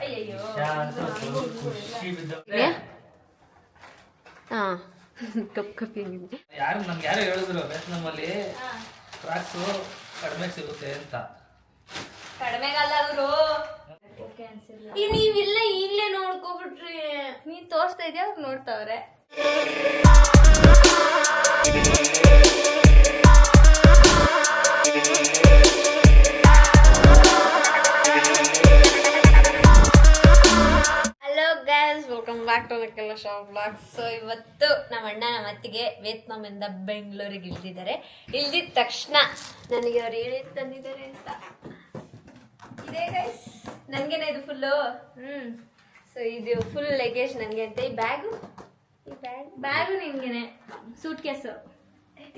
ಅಯ್ಯಯ್ಯೋ ಯಾರು ನಮ್ಗೆ ಯಾರೋ ಹೇಳಿದ್ರು ನಮ್ಮಲ್ಲಿ ಫ್ರಾಕ್ಸು ಕಡಿಮೆ ಸಿಗುತ್ತೆ ಅಂತ. ಕಡಿಮೆಗಲ್ಲ ಅವರು ನೀವಿಲ್ಲ ಈಗ್ಲೇ ನೋಡ್ಕೊಬಿಟ್ರಿ. ನೀನ್ ತೋರಿಸ್ತಾ ಇದೀಯ ಅವ್ರು ನೋಡ್ತಾವ್ರೆ. Hello guys, welcome back to ನಕೆಲ್ಲ ಶಾಪ್ ಬ್ಲಾಗ್ಸ್. ಸೊ ಇವತ್ತು ನಮ್ಮ ಅಣ್ಣ ನಮ್ಮ ಅತ್ತಿಗೆ ವಿಯತ್ನಾಮ್ ಇಂದ ಬೆಂಗಳೂರಿಗೆ ಇಳ್ದಿದ್ದಾರೆ. ಇಳ್ದಿದ ತಕ್ಷಣ ನನಗೆ ಅವ್ರು ಹೇಳಿ ತಂದಿದ್ದಾರೆ ಅಂತ ಇದೆ ಗೈಸ್. ನನ್ಗೇನೆ ಇದು ಫುಲ್ಲು. ಸೊ ಇದು ಫುಲ್ ಲಗೇಜ್ ನನಗೆ ಅಂತ. ಈ ಬ್ಯಾಗು ನಿನ್ಗೆನೆ. ಸೂಟ್ ಕೇಸು,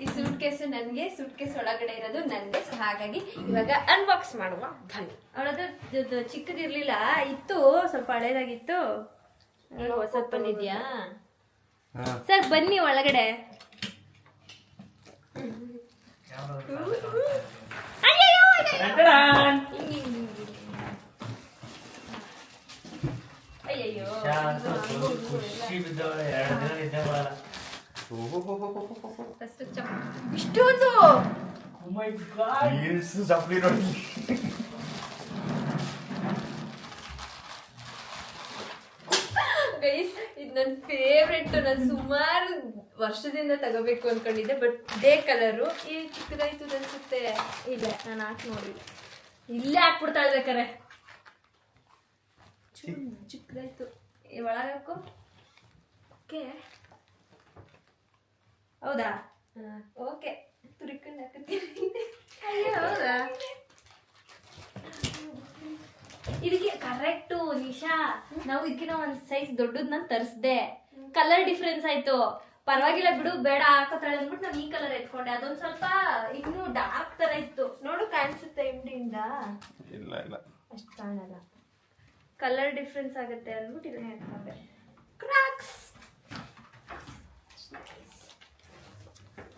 ಈ ಸೂಟ್ ಕೇಸು ನನಗೆ, ಸೂಟ್ ಕೇಸ್ ಒಳಗಡೆ ಇರೋದು ನನಗೆ. ಸೊ ಹಾಗಾಗಿ ಇವಾಗ ಅನ್ಬಾಕ್ಸ್ ಮಾಡುವ ಬನ್ನಿ. ಅವಳದು ಚಿಕ್ಕದಿರ್ಲಿಲ್ಲ, ಇತ್ತು ಸ್ವಲ್ಪ ಹಳೇದಾಗಿತ್ತು. ಹೊಸ ಬಂದಿದ್ಯಾ ಸರ್? ಬನ್ನಿ ಒಳಗಡೆ. ಅಯ್ಯಯ್ಯೋ ಇಷ್ಟೊಂದು ಗೈಸ್, ಇದು ನನ್ನ ಫೇವ್ರೆಟ್. ನಾನು ಸುಮಾರು ವರ್ಷದಿಂದ ತಗೋಬೇಕು ಅನ್ಕೊಂಡಿದ್ದೆ, ಬಟ್ ಇದೇ ಕಲರು. ಈ ಚಿಕ್ಕದಾಯ್ತು ಅನ್ಸುತ್ತೆ. ಇಲ್ಲ, ನಾನು ಹಾಕಿ ನೋಡಿ, ಇಲ್ಲೇ ಹಾಕ್ಬಿಡ್ತಾ ಇರ್ಬೇಕಾರೆ. ಚಿಕ್ಕದಾಯ್ತು. ಒಳಗಾಕು. ಓಕೆ, ಹೌದಾ? ಓಕೆ, ತುರಿಕೊಂಡು ಹಾಕತ್ತೀನಿ. ಹೌದಾ? ಇದಕ್ಕೆ ಕರೆಕ್ಟು ನಿಶಾ. ನಾವು ಇದಕ್ಕಿಂತ ಒಂದ್ ಸೈಜ್ ದೊಡ್ಡದನ್ನ ತರಿಸ್ದೆ. ಕಲರ್ ಡಿಫ್ರೆನ್ಸ್ ಆಯ್ತು. ಪರವಾಗಿಲ್ಲ ಬಿಡು, ಬೇಡ ಹಾಕೋತಾಳೆ ಅಂದ್ಬಿಟ್ಟು ನಾನು ಈ ಕಲರ್ ಎತ್ಕೊಂಡೆ. ಅದೊಂದ್ ಸ್ವಲ್ಪ ಇನ್ನೂ ಡಾರ್ಕ್ ತರ ಇತ್ತು. ನೋಡು, ಕಾಣಿಸುತ್ತೆ ಇಂಡಿಯಿಂದ? ಇಲ್ಲ ಇಲ್ಲ, ಅಷ್ಟು ಕಾಣಲ್ಲ. ಕಲರ್ ಡಿಫ್ರೆನ್ಸ್ ಆಗುತ್ತೆ ಅಂದ್ಬಿಟ್ಟು ಇದನ್ನ ಎತ್ಕೊಂಡೆ. ಕ್ರಾಕ್ಸ್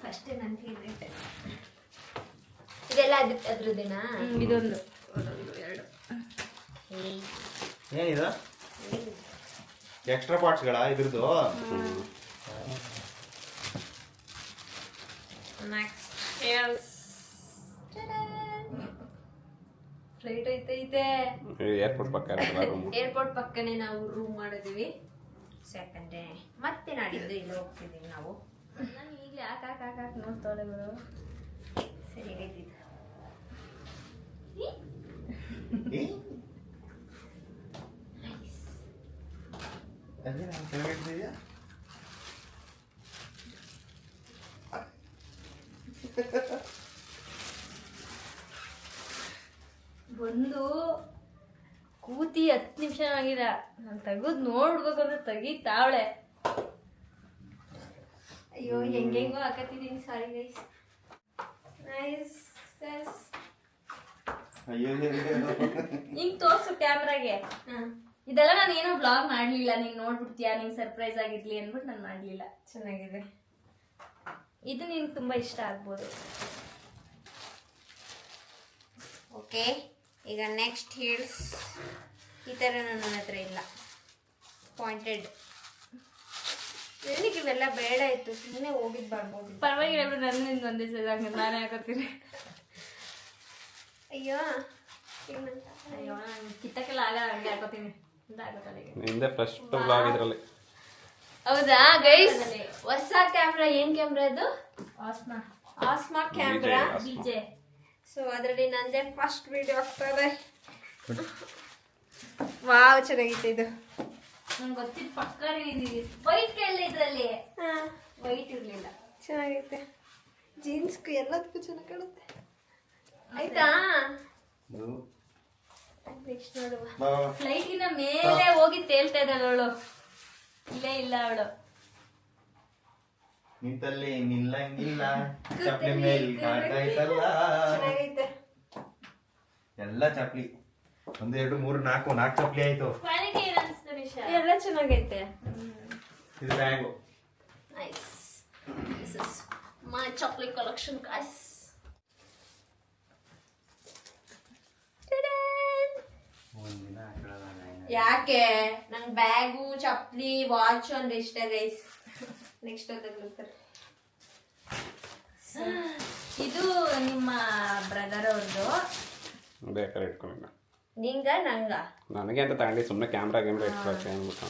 ಫಸ್ಟ್ ನನ್ನ ಫೇವ್ರೇಟ್. ಇದೆಲ್ಲ ಅದ್ರದ್ದೇನಾ? ಇದೊಂದು ಎರಡು. ಏನಿದು? ಎಕ್ಸ್ಟ್ರಾ ಪಾರ್ಟ್ಸ್ಗಳ ಇದ್ರದ್ದು? ಫ್ಲೈಟ್ ಐತೆ. ಏರ್ಪೋರ್ಟ್ ಪಕ್ಕನೆ ನಾವು ರೂಮ್ ಮಾಡಿದೀವಿ. ಯಾಕಂದ್ರೆ ಮತ್ತೆ ನಾಡಿದ್ದು ಇಲ್ಲಿ ಹೋಗ್ತಿದೀವಿ ನಾವು. ನಾನು ಈಗಲೇ ಹಾಕಾಕ್ ನೋಡ್ತಾಳೆ ಗುರು. ಸರಿ ಐತಿದ್ದು. ಒಂದು ಕೂತಿ 10 ನಿಮಿಷ ಆಗಿಲ್ಲ. ನಾನು ತೆಗೆದು ನೋಡ್ಬೇಕು ಅಂದ್ರೆ ತೆಗಿತಾವಳೆ. ಅಯ್ಯೋ, ಹೆಂಗೆಂಗೋ ಹಾಕತ್ತಿದ್ದೀನಿ. Sorry guys. ನೈಸ್. ಹಿಂಗ್ ತೋರ್ಸು ಕ್ಯಾಮ್ರಾಗೆ. ಇದೆಲ್ಲ ನಾನು ಏನೋ ಬ್ಲಾಗ್ ಮಾಡ್ಲಿಲ್ಲ. ನೀನ್ ನೋಡ್ಬಿಡ್ತೀಯಾ, ನಿಂಗೆ ಸರ್ಪ್ರೈಸ್ ಆಗಿರ್ಲಿ ಅಂದ್ಬಿಟ್ಟು ನಾನು ಮಾಡ್ಲಿಲ್ಲ. ಚೆನ್ನಾಗಿದೆ ಇದು. ನಿನ್ಗೆ ತುಂಬಾ ಇಷ್ಟ ಆಗ್ಬೋದು. ಓಕೆ, ಈಗ ನೆಕ್ಸ್ಟ್ ಹೀಲ್ಸ್. ಈ ಥರ ನನ್ನ ಹತ್ರ ಇಲ್ಲ. ಪಾಯಿಂಟೆಡ್. ನನಗೆ ಇವೆಲ್ಲ ಬೇಡ ಇತ್ತು, ಸುಮ್ಮನೆ ಹೋಗಿದ್ದು ಬರ್ಬೋದು. ಪರವಾಗಿಲ್ಲ, ನನ್ನಿಂದ ಒಂದೇ ಸಲ ನಾನೇ ಹಾಕೋತೀನಿ. ಅಯ್ಯೋ ಅಯ್ಯೋ, ನಾನು ಕಿತ್ತಕ್ಕೆಲ್ಲ ಆಗಲ್ಲ, ಹಂಗೆ ಹಾಕೋತೀನಿ. ಹೌದಾ ಗೈಸ್? ಹೊಸ ಕ್ಯಾಮ್ರಾ. ಏನ್ ಕ್ಯಾಮ್ರಾ ಇದು? Asthma camera ಬಿಜೆ. ಸೊ ಅದರಲ್ಲಿ ನಂದೇ ಫಸ್ಟ್ ವಿಡಿಯೋ ಆಗ್ತದೆ. ವಾವ್, ಚೆನ್ನಾಗಿತ್ತು ಇದು. ನಂಗೆ ಗೊತ್ತಿದ್ದು ಪಕ್ಕ ವೈಟ್ ಕೇಳಿಲ್ಲ ಇದರಲ್ಲಿ. ವೈಟ್ ಇರಲಿಲ್ಲ. ಚೆನ್ನಾಗೈತೆ. ಜೀನ್ಸ್ಗೂ ಎಲ್ಲದಕ್ಕೂ ಚೆನ್ನಾಗಿ ಕಾಣುತ್ತೆ. ಆಯ್ತಾ? ನೆಕ್ಸ್ಟ್ ನೋಡುವ. ಫ್ಲೈಟಿನ ಮೇಲೆ ಹೋಗಿ ತೇಲ್ತಾ ಇದ್ದಾಳೆ ಅವಳು. ಇಲ್ಲೇ ಇಲ್ಲ ಅವಳು. ನಿಂತಲ್ಲಿ ನಿಲ್ಲಂಗಿಲ್ಲ, ಚಪ್ಲಿ ಮೇಲೆ ಕಾಣ್ತೈತಲ್ಲ. ಚೆನ್ನಾಗೈತೆ ಎಲ್ಲ ಚಪ್ಲಿ. 1 2 3 4 ಚಪ್ಲಿ ಆಯ್ತು. ಕ್ವಾಲಿಟಿ ಏನು ಅನಿಸ್ತು ನಿಶಾ? ಎಲ್ಲ ಚೆನ್ನಾಗೈತೆ. ಇದು bag. Nice. This is my chocolate collection guys. ಯಾಕೆ ನಂಗೆ ಬ್ಯಾಗು ಚಪ್ಪಲಿ ವಾಚ್ ಅಂದ್ರೆ ಇಷ್ಟ ಗೈಸ್. ನೆಕ್ಸ್ಟ್ ಹೋಗ್ತಾರೆ. ಇದು ನಿಮ್ಮ ಬ್ರದರ್ ಅವ್ರದ್ದು. ಬೇಕಾದ್ರೆ ಇಟ್ಕೊಂಡಿಲ್ಲ. ನಿಂಗ ನಂಗ ನನಗೆ ಅಂತ ತಗೊಂಡು ಸುಮ್ಮನೆ ಕ್ಯಾಮ್ರಾ ಇಟ್ಕೊಳಕ್ಕೆ ಅಂದ್ಬಿಟ್ಟು.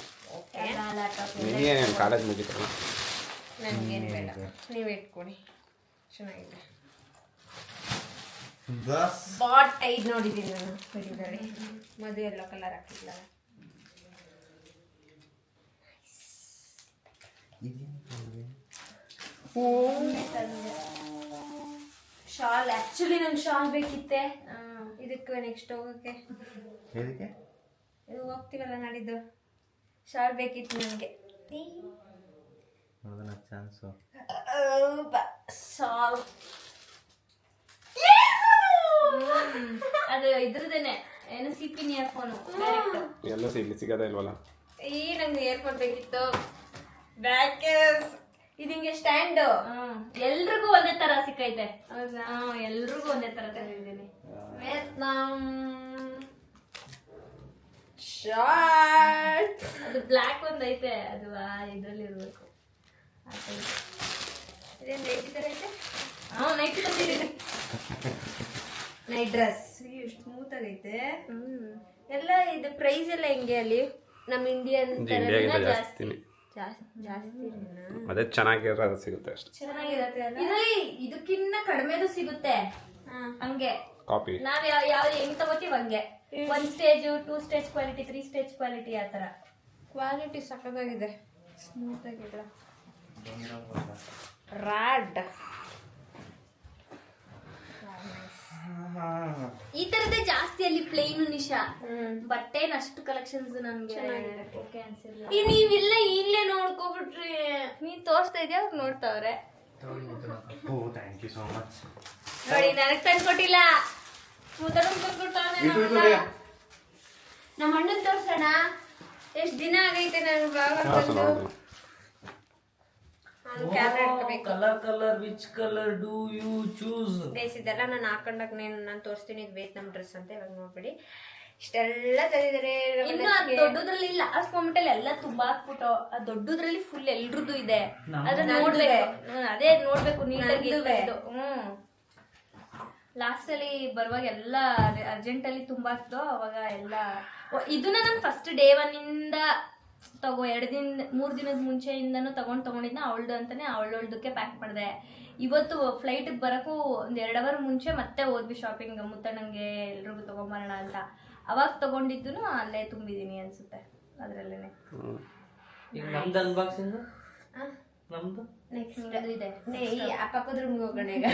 ಲ್ಯಾಪ್ಟಾಪ್ ನಿಮಗೆ ಕಾಲೇಜ್ ಮುಗಿತಲ್ಲ. ನನ್ಗೇನು ಬೇಡ, ನೀವು ಇಟ್ಕೊಡಿ, ಚೆನ್ನಾಗಿದೆ. ಬಾಟ್ ಐದು ನೋಡಿದ್ದೀನಿ ನಾನು ವಿಡಿಯೋದಲ್ಲಿ. ಮದುವೆ ಎಲ್ಲೋ ಕಲರ್ ಹಾಕಿಲ್ಲ. ಶಾಲ್ ಆಕ್ಚುಲಿ ನಂಗೆ ಶಾಲ್ ಬೇಕಿತ್ತೆ ಇದಕ್ಕೆ ನೆಕ್ಸ್ಟ್ ಹೋಗೋಕ್ಕೆ. ಹೇಳಕ್ಕೆ ಇದು ಹೋಗ್ತೀವಲ್ಲ ನಾಡಿದ್ದು, ಶಾಲ್ ಬೇಕಿತ್ತು ನನಗೆ. ನೋಡೋಣ ಚಾನ್ಸು. ಶಾಲ್ ಅದು ಇದ್ರದೇನೆ ಏನು ಸಿಪಿನ್ ಇಯರ್ಫೋನು ಡೈರೆಕ್ಟ್. ಎಲ್ಲ ಸಿಗೋದೇ ಇಲ್ವಲ್ಲ. ಈ ನಂಗೆ ಏರ್ಪೋರ್ಟ್ ಬೇಕಿತ್ತು. ಬ್ಯಾಕ್ ಇದು ಹಿಂಗೆ ಸ್ಟ್ಯಾಂಡ್. ಎಲ್ರಿಗೂ ಒಂದೇ ತರ ಸಿಕ್ಕೈತೆ. ಎಲ್ರಿಗೂ ಒಂದೇ ತರ ತಂದಿದ್ದೀನಿ. ವಿಯತ್ನಾಂ ಶಾರ್ಟ್. ಅದು ಬ್ಲ್ಯಾಕ್ ಒಂದೈತೆ, ಅದು ಇದ್ರಲ್ಲಿ ಇರ್ಬೇಕು. ಇದೇನು ನೈಟ್ ಥರ ಐತೆ? ನೈಟ್ ತಂದಿದ್ದೀನಿ. ನೈಟ್ ಡ್ರೆಸ್ ಎಷ್ಟು ಸ್ಮೂತ್ ಆಗೈತೆ. ಎಲ್ಲ ಇದು ಪ್ರೈಸ್ ಎಲ್ಲ ಹೆಂಗೆ ಅಲ್ಲಿ? ನಮ್ಮ ಇಂಡಿಯನ್ ಇಂಡಿಯಾಗಿಂತ ಜಾಸ್ತಿನೇ. ಜಾಸ್ತಿ ಅದೇ ಚೆನ್ನಾಗಿರೋ ಅದು ಸಿಗುತ್ತೆ ಅಷ್ಟೇ. ಚೆನ್ನಾಗಿರತ್ತೆ ಅಲ್ಲ. ಇದರಲ್ಲಿ ಇದಕ್ಕಿನ್ನ ಕಡಿಮೆದು ಸಿಗುತ್ತೆ. ಹಂಗೆ ಕಾಪಿ ನಾವ್ ಯಾವ್ದು ಹೆಂಗ್ ತಗೋತೀವಿ ಹಂಗೆ. 1 stage 2 stage quality 3 stage quality ಆ ತರ. ಕ್ವಾಲಿಟಿ ಸಕ್ಕತ್ತಾಗಿದೆ, ಸ್ಮೂತ್ ಆಗಿದೆ. ರಾಡ್ ಈ ತರದೇ ಜಾಸ್ತಿ ಅಲ್ಲಿ ಪ್ಲೇನ್ ನಿಶಾ. ಬಟ್ಟೆನ ಅಷ್ಟು ಕಲೆಕ್ಷನ್ಸ್ ನನ್ಗೆ ಓಕೆ ಅನ್ಸಿಲ್ಲ. ನೀವಿಲ್ಲ ಈಗಲೇ ನೋಡ್ಕೊಬಿಟ್ರಿ. ನೀನ್ ತೋರಿಸ್ತಾ ಇದೆಯಾ ಅವ್ರು ನೋಡ್ತಾವ್ರೆ. ಓ ಥ್ಯಾಂಕ್ ಯು ಸೋ ಮಚ್. ನೋಡಿ ನನಗ್ ತಂದ್ಕೊಟ್ಟಿಲ್ಲ. ನಮ್ಮ ಅಣ್ಣನ್ ತೋರ್ಸೋಣ. ಎಷ್ಟ್ ದಿನ ಆಗೈತೆ ನಾನು ನೋಡು. Colour which colour do you choose? ಇದೆಲ್ಲ ನಾನು ಹಾಕೊಂಡಾಗ ನಾನು ತೋರಿಸ್ತೀನಿ. ಇದು ವಿಯತ್ನಾಂ ಡ್ರೆಸ್ ಅಂತ ಇವಾಗ ನೋಡ್ಬಿಡಿ. ಇಷ್ಟೆಲ್ಲ ತಂದಿದ್ದಾರೆ. ಇನ್ನು ಅದ್ ದೊಡ್ಡದ್ರಲ್ಲಿ ಲಾಸ್ಟ್ ಮೊಮೆಂಟ್ ಅಲ್ಲಿ ಎಲ್ಲ ತುಂಬಾ ಹಾಕ್ಬಿಟ್ಟು ಆ ದೊಡ್ಡದ್ರಲ್ಲಿ ಫುಲ್ ಎಲ್ರದ್ದು ಇದೆ. ಅದ್ರ ನೋಡ್ಬೇಕು. ಅದೇ ನೋಡ್ಬೇಕು ನೀಟಾಗಿ. ಲಾಸ್ಟ್ ಅಲ್ಲಿ ಬರುವಾಗ ಎಲ್ಲ ಅರ್ಜೆಂಟ್ ಅಲ್ಲಿ ತುಂಬಾ ಆಗ್ತು. ಅವಾಗ ಎಲ್ಲ ಇದನ್ನ ನಾನು ಫಸ್ಟ್ ಡೇ 1 ಇಂದ ತಗೋ 2 ದಿನ 3 ದಿನದ ಮುಂಚೆಯಿಂದನೂ ತಗೊಂಡಿದ್ನ. ಅವಳ್ದು ಅಂತಾನೆ ಅವಳದಕ್ಕೆ ಪ್ಯಾಕ್ ಮಾಡಿದೆ. ಇವತ್ತು ಫ್ಲೈಟ್ ಬರಕ್ಕೂ 1 2 ಅವರ್ ಮುಂಚೆ ಮತ್ತೆ ಹೋದ್ವಿ ಶಾಪಿಂಗ್. ಮುತ್ತಣ್ಣಂಗೆ ಎಲ್ರಿಗೂ ತಗೊಂಬರೋಣ ಅಂತ. ಅವಾಗ ತಗೊಂಡಿದ್ದು ಅಲ್ಲೇ ತುಂಬಿದೀನಿ ಅನ್ಸುತ್ತೆ ಅದ್ರಲ್ಲೇನೆ. ಈಗ ನಮ್ದು ಅನ್ಬಾಕ್ಸಿಂಗ್ ನಮ್ದು ನೆಕ್ಸ್ಟ್ ಇದೆ. ಆ ಪಕ್ಕದ ರೂಮ್ಗೆ ಹೋಗೋಣ ಈಗ.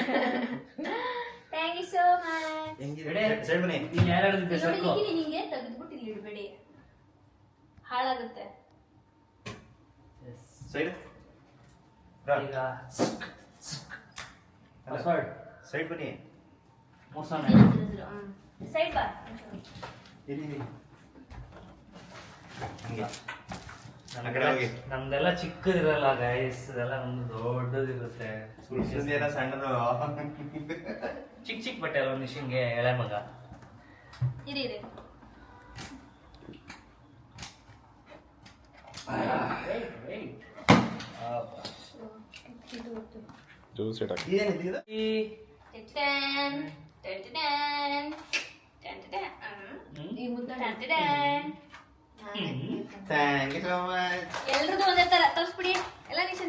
Thank you so much. Side ಬನ್ನಿ. ನೀನ್ ಯಾರ್ಯಾರು ಸರ್ಕೋ ನಿಂಗೆ ತೆಗೆದ್ಬಿಟ್ಟು ಇಲ್ಲಿ ಇಡಬೇಡಿ, ಹಾಳಾಗುತ್ತೆ. ಸೈಡ್ ಈಗ ಪಾಸ್ವರ್ಡ್ ಸೈಡ್ ಬನ್ನಿ. ಮೋಸನ ಸೈಡ್ ಬಾ. ಇರಿ ಹಂಗೆ ಆ ಕಡೆ ಹೋಗಿ. ನಮ್ದೆಲ್ಲ ಚಿಕ್ಕದಿರಲ್ಲ ಗೈಸ್, ಇದೆಲ್ಲ ನಮ್ದು ದೊಡ್ಡದಿರುತ್ತೆ. ಏನೋ ಸಣ್ಣದು ಚಿಕ್ಕ ಚಿಕ್ಕ ಬಟ್ಟೆ ಅಲ್ಲ ನಿಶಿಂಗೆ ಎಳೆ ಮಗ. ಇರಿ ಜ್ಯೂಸ್ ಇಡಕ್ಕೆ. ಏನಿದೆ ಈ ಮುದ್ದೆ ಥ್ಯಾಂಕ್ ಯು ಸೋ ಮಚ್. ಎಲ್ರದ್ದು ಒಂದೇ ತರ ತೋರಿಸ್ಬಿಡಿ ಎಲ್ಲ. ನಿಮಿಷ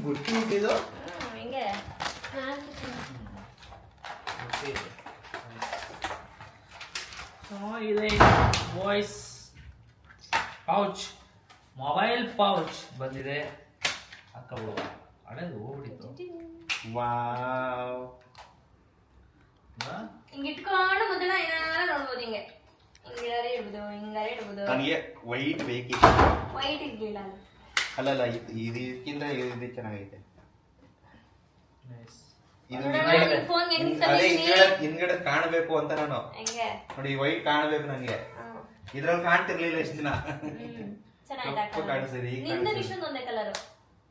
ಗುಟ್ಟಿ ಇದು ಹಿಂಗೆ ಇದೆ ವಾಯ್ಸ್ ಪೌಚ್, ಮೊಬೈಲ್ ಪೌಚ್ ಬಂದಿದೆ. ಹಾಕಬಹುದು. ಹಳೇದು ಹೋಗ್ಬಿಟ್ಟಿತ್ತು. ವಾವ್. ಹಿಂಗೆ ಇಟ್ಕೊಂಡು ಮೊದಲ ಏನಾರ ನೋಡ್ಬೋದು. ಹಿಂಗಾರೆ ಇಡ್ಬೋದು, ಹಿಂಗಾರೆ ಇಡ್ಬೋದು. ನನಗೆ ವೈಟ್ ಬೇಕಿತ್ತು. ವೈಟ್ ಇರ್ಲಿಲ್ಲ ಅಲ್ಲಿ. ಅಲ್ಲಲ್ಲ ಇದಕ್ಕಿಂತ ಇದು ಚೆನ್ನಾಗೈತೆ. ಫೋನ್ ಅದೇ ಹಿಂದ್ಗಡೆ ಕಾಣಬೇಕು ಅಂತ ನಾನು ನೋಡಿ. ವೈಟ್ ಕಾಣಬೇಕು ನನಗೆ. ಇದ್ರಲ್ಲಿ ಕಾಣ್ತಿರ್ಲಿಲ್ಲ ಇಷ್ಟು ದಿನ. ಕಾಣಿಸ್ತಿದೆ ಈಗ. ನಿಂದು ನಿಶಂದು ಒಂದೇ ಕಲರ್.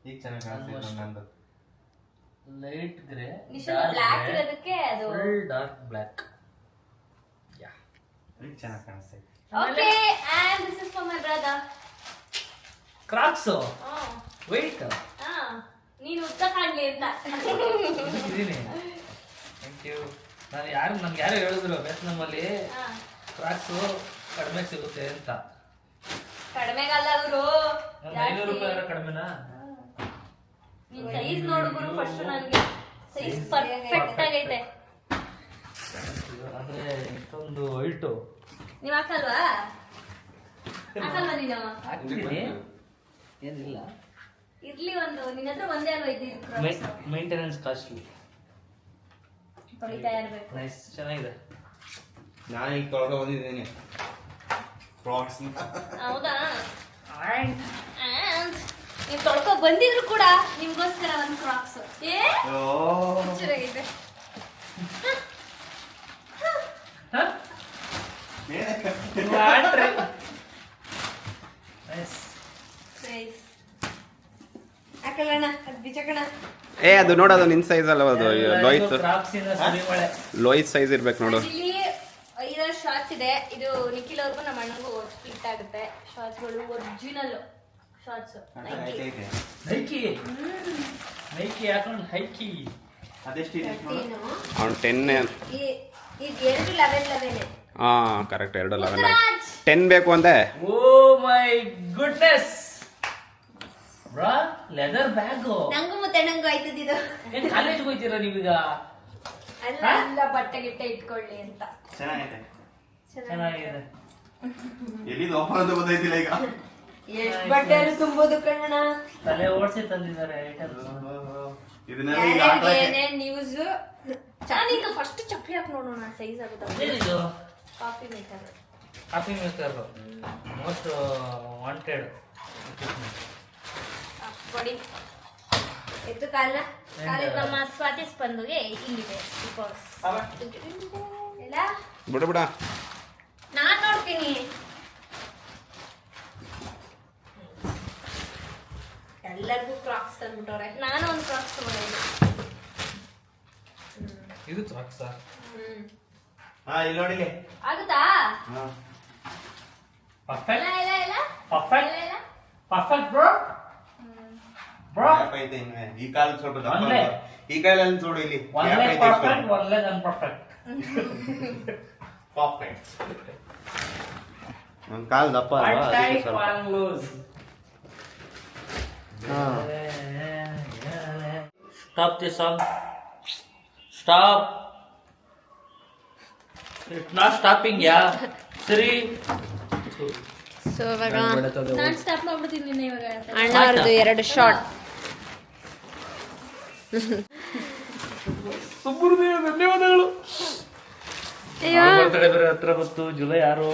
ಈಗ ಚೆನ್ನಾಗಿ ಕಾಣಿಸ್ತಿದೆ ನಂದು. ಲೈಟ್ ಗ್ರೇ, ನಿಶಂದು ಬ್ಲಾಕ್ ಇರೋದಕ್ಕೆ ಅದು ಫುಲ್ ಡಾರ್ಕ್ ಬ್ಲಾಕ್. ಯಾ ಚೆನ್ನಾಗಿ ಕಾಣಿಸ್ತಾ ಇದೆ. Okay and this is for my brother. Crocs white ನೀನು ಉದ್ದ ಕಾಣ್ಲಿ ಅಂತ. ಇದೀನಿ. Thank you. ನನ್ಗೆ ಯಾರು ಹೇಳಿದ್ರು ಬೆಸ್ನಮ್ಮಲ್ಲಿ ಕ್ರಾಕ್ಸು ಕಡಿಮೆ ಸಿಗುತ್ತೆ ಅಂತ. ಕಡಿಮೆಗಲ್ಲ ಅವರು. ಒಂದು 500 ರೂಪಾಯಿ ಕಡಿಮೆನಾ? ನೀನ್ ಸೈಜ್ ನೋಡಿದ್ರು ಫಸ್ಟ್ ನನಗೆ ಸೈಜ್ ಪರ್ಫೆಕ್ಟ್ ಆಗೈತೆ. ಆದ್ರೆ ಇಷ್ಟೊಂದು ವೈಟು ನೀವ್ ಹಾಕಲ್ವಾ ನೀನು? ಹಾಕ್ತೀನಿ, ಏನಿಲ್ಲ. ಇರ್ಲಿ ಒಂದು ನಿನ್ನ ಹತ್ರ ಒಂದೇ ಅಲ್ವಾ ಇದ್ದಿದ್ದು? Maintenance costly. ತೊಳಿತಾ ಇರ್ಬೇಕು. ನೈಸ್, ಚೆನ್ನಾಗಿದೆ. ನಾನು ಈಗ ತೊಳ್ಕೊ ಬಂದಿದ್ದೀನಿ ಕ್ರಾಕ್ಸ್. ಹೌದಾ? ನೀವು ತೊಳ್ಕೊ ಬಂದಿದ್ರು ಕೂಡ ನಿಮ್ಗೋಸ್ಕರ ಒಂದು ಕ್ರಾಕ್ಸ್. ಚೆನ್ನಾಗಿದೆ. ಹಾಕಲ್ಲಣ್ಣ ಅದು ಬಿಚ್ಚಕಣ. ಅದು ನೋಡೋದು ನಿನ್ ಸೈಜ್ ಅಲ್ಲ, ಅದು ಲೋಹಿತ್ ಲೋಹಿತ್ ಸೈಜ್ ಇರ್ಬೇಕು ನೋಡು. ಇಲ್ಲಿ 5 ಶಾರ್ಟ್ಸ್ ಇದೆ. ಇದು ನಿಖಿಲ್ ಅವ್ರಿಗೂ ನಮ್ಮ ಅಣ್ಣಗೂ ಸ್ಪ್ಲಿಟ್ ಆಗುತ್ತೆ. ಶಾರ್ಟ್ಸ್ಗಳು ಒರಿಜಿನಲ್ ಶಾರ್ಟ್ಸ್. ನೈಕಿ ಹಾಕೊಂಡು ಹೈಕಿ. ಅದೆಷ್ಟಿದೆ? ಅವ್ನು 10. ಇದು 2 11 ಹಾ ಕರೆಕ್ಟ್, 2 11 10 ಬೇಕು ಅಂತೆ. Oh my goodness bro, leather bag. ನಂಗೂ ಮತ್ತೆ ನಂಗೂ ಆಯ್ತದಿದು. ಏನ್ ಕಾಲೇಜ್ಗೆ ಹೋಗ್ತೀರಾ ನೀವೀಗ? ಅಲ್ಲ ಬಟ್ಟೆ ಗಿಟ್ಟೆ ಇಟ್ಕೊಳ್ಳಿ ಅಂತ. ಚೆನ್ನಾಗಿದೆ. ಚೆನ್ನಾಗಿದೆ. ಎಲ್ಲಿದು ಓಪನ್ ಅಂತ ಗೊತ್ತಾಯ್ತಿಲ್ಲ ಈಗ. ಎಷ್ಟು ಬಟ್ಟೆ ತುಂಬೋದು ಕಣ್ಣ. ತಲೆ ಓಡಿಸಿ ತಂದಿದ್ದಾರೆ ಐಟಮ್ಸ್. ಇದನ್ನೆಲ್ಲ ಈಗ ಹಾಕ್ಲಕ್ಕೆ ಏನೇನ್ ನ್ಯೂಸ್. ನಾನೀಗ ಫಸ್ಟ್ ಚಪ್ಪಲಿ ಹಾಕಿ ನೋಡೋಣ ಸೈಜ್ ಆಗುತ್ತಾ. ಏನಿದು? Coffee maker. Coffee maker most wanted. ಕೊಡಿ. ಎತ್ತು ಕಾಲ್ನ ಕಾಲೇಜ್ ನಮ್ಮ ಸ್ವಾತಿ ಸ್ಪಂದುಗೆ ಇಲ್ಲಿದೆ. ಎಲ್ಲ ಬಿಡ ನಾನ್ ನೋಡ್ತೀನಿ. ಎಲ್ಲರಿಗೂ ಕ್ರಾಕ್ಸ್ ತಂದ್ಬಿಟ್ಟವ್ರೆ. ನಾನು ಒಂದು ಕ್ರಾಕ್ಸ್ ತಗೊಂಡಿದ್ದೆ. ಇದು ಕ್ರಾಕ್ಸ್. ಇಲ್ಲಿ ನೋಡಿ. ಆಗುತ್ತಾ? ಪರ್ಫೆಕ್ಟ್ ಇಲ್ಲ ಪರ್ಫೆಕ್ಟ್ ಇಲ್ಲ. Perfect bro. ಗ್ಯಾಪ್ ಐತೆ ಇನ್ನು. ಈ ಕಾಲ ಸ್ವಲ್ಪ ದಪ್ಪ ಒಂದೇ. ಅಲ್ವಾ? ಈ ಕಾಲಲ್ಲಿ ನೋಡು ಇಲ್ಲಿ ಒನ್ ಗ್ಯಾಪ್ ಲೆಗ್ ಐತೆ ಪರ್ಫೆಕ್ಟ್, ಒನ್ ಲೆಗ್ ಅನ್ಪರ್ಫೆಕ್ಟ್. ಪರ್ಫೆಕ್ಟ್. ಒಂದು ಕಾಲ ದಪ್ಪ ಅಲ್ವಾ? One ಅದಕ್ಕೆ tight, ಸ್ವಲ್ಪ. one loose. Stop the song. Stop. It's not stopping, yeah. Siri. So ಇವಾಗ ನಾನು ಸ್ಟಾಪ್ ಮಾಡ್ಬಿಡ್ತೀನಿ ಇವಾಗ. ಅಣ್ಣ ಅವ್ರದ್ದು 2 ಶಾರ್ಟ್. ಧನ್ಯವಾದಗಳು. ಅಯ್ಯೋ ಬರ್ತಡೆ ಬೇರೆ ಹತ್ರ ಬಂತು, ಜುಲೈ 6.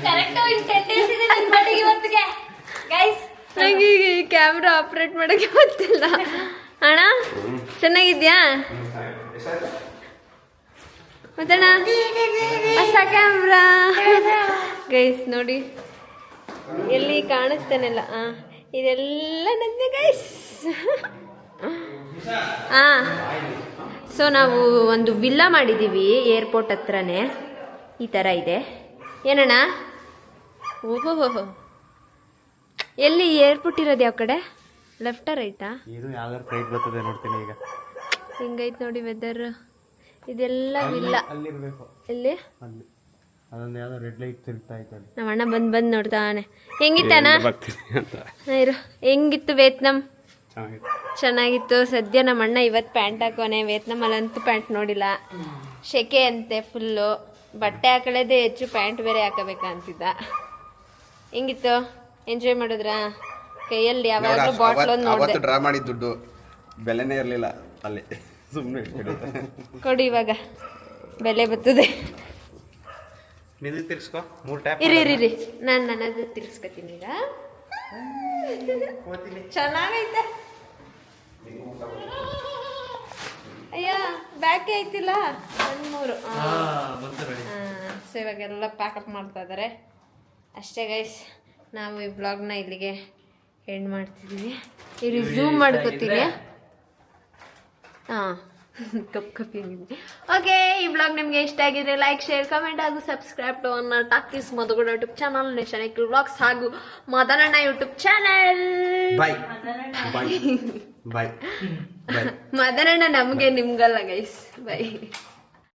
ಕರೆಕ್ಟ್ 10 ಡೇಸ್ ಇದೆ ನನ್ನ ಬರ್ತಡೇ ಇವತ್ತಿಗೆ ಗೈಸ್. ನಂಗೆ ಈ ಕ್ಯಾಮ್ರಾ ಆಪರೇಟ್ ಮಾಡಕ್ಕೆ ಗೊತ್ತಿಲ್ಲ. ಅಣ್ಣ ಚೆನ್ನಾಗಿದ್ಯಾ ಮತ್ತಣ್ಣ? ಹೊಸ ಕ್ಯಾಮ್ರಾ ಗೈಸ್ ನೋಡಿ, ಎಲ್ಲಿ ಕಾಣಿಸ್ತೇನೆಲ್ಲ. ಇದೆಲ್ಲ ನಂದೆ ಗೈಸ್. ಸೊ ನಾವು ಒಂದು ವಿಲ್ಲಾ ಮಾಡಿದ್ದೀವಿ ಏರ್ಪೋರ್ಟ್ ಹತ್ರನೇ. ಈ ಥರ ಇದೆ. ಏನಣ್ಣ? ಓಹೋ, ಎಲ್ಲಿ ಏರ್ಪೋರ್ಟ್ ಇರೋದು? ಯಾವ ಕಡೆ? ಲೆಫ್ಟಾ ರೈಟಾ? ಇದು ಯಾವ್ದಾರು ಫ್ಲೈಟ್ ಬರ್ತದೆ ನೋಡ್ತೀನಿ ಈಗ. ಹಿಂಗೈತೆ ನೋಡಿ ವೆದರ್. ಇದೆಲ್ಲ ವಿಲ್ಲಾ. ಅಲ್ಲಿರ್ಬೇಕು. ಎಲ್ಲಿ? ಅಲ್ಲಿ ಅದೊಂದು ಯಾವ್ದೋ ರೆಡ್ ಲೈಟ್ ತಿರುಗ್ತಾ ಐತೆ ಅಲ್ಲಿ. ನಮ್ಮ ಅಣ್ಣ ಬಂದು ನೋಡ್ತಾನೆ. ಹೆಂಗಿತ್ತಣ್ಣ? ಬರ್ತೀನಿ ಅಂತ. ಇರು. ಹೆಂಗಿತ್ತು ವಿಯೆಟ್ನಾಂ? ಚೆನ್ನಾಗಿತ್ತು. ಚೆನ್ನಾಗಿತ್ತು. ಸದ್ಯ ನಮ್ಮ ಅಣ್ಣ ಇವತ್ತು ಪ್ಯಾಂಟ್ ಹಾಕೋನೆ. ವಿಯೆಟ್ನಾಮಲ್ಲಂತೂ ಪ್ಯಾಂಟ್ ನೋಡಿಲ್ಲ. ಸೆಕೆ ಅಂತೆ ಫುಲ್ಲು. ಬಟ್ಟೆ ಹಾಕೊಳ್ಳೋದೇ ಹೆಚ್ಚು, ಪ್ಯಾಂಟ್ ಬೇರೆ ಹಾಕಬೇಕಂತಿದ್ದ. ಹೆಂಗಿತ್ತು? ಎಂಜಾಯ್ ಮಾಡಿದ್ರಾ? ಕೈಯಲ್ಲಿ ಯಾವಾಗಲೂ ಬಾಟ್ಲ್ ಒಂದು ನೋಡಿದೆ. ಡ್ರಾ ಮಾಡಿದ ದುಡ್ಡು ಬೆಲೆನೇ ಇರಲಿಲ್ಲ ಅಲ್ಲಿ, ಸುಮ್ಮನೆ ಕೊಡಿ ಇವಾಗ ಬೆಲೆ ಬರ್ತದೆ. ನಿಂದು ತಿರ್ಸ್ಕೊ 3 ಟ್ಯಾಪ್. ಇರಿ ನಾನು ನನ್ನದು ತಿರ್ಸ್ಕೊತೀನಿ ಈಗ. ಚೆನ್ನಾಗೈತೆ. ಅಯ್ಯ ಬ್ಯಾಕೆ ಐತಿಲ್ಲ. 1 3. ಸೊ ಇವಾಗೆಲ್ಲ ಪ್ಯಾಕಪ್ ಮಾಡ್ತಾ ಇದ್ದಾರೆ ಅಷ್ಟೇ ಗೈಸ್. ನಾವು ಈ ಬ್ಲಾಗ್ನ ಇಲ್ಲಿಗೆ ಎಂಡ್ ಮಾಡ್ತಿದ್ದೀವಿ. ಇಲ್ಲಿ ಝೂಮ್ ಮಾಡ್ಕೋತೀನಿ. ಕಪ್ಪಿ ಆಗಿದೆ. ಓಕೆ, ಈ ಬ್ಲಾಗ್ ನಿಮಗೆ ಇಷ್ಟ ಆಗಿದ್ರೆ ಲೈಕ್, ಶೇರ್, ಕಮೆಂಟ್ ಹಾಗೂ subscribe to our talkies Madhu Gowda YouTube channel, ನೇಷನಿಕಲ್ ವ್ಲಾಗ್ಸ್ ಹಾಗೂ ಮದನಣ್ಣ ಯೂಟ್ಯೂಬ್ ಚಾನಲ್. ಬಾಯ್ ಬಾಯ್ ಬಾಯ್ ಬಾಯ್. ಮದನಣ್ಣ ನಮಗೆ ನಿಮ್ಗಲ್ಲ ಗೈಸ್. ಬೈ.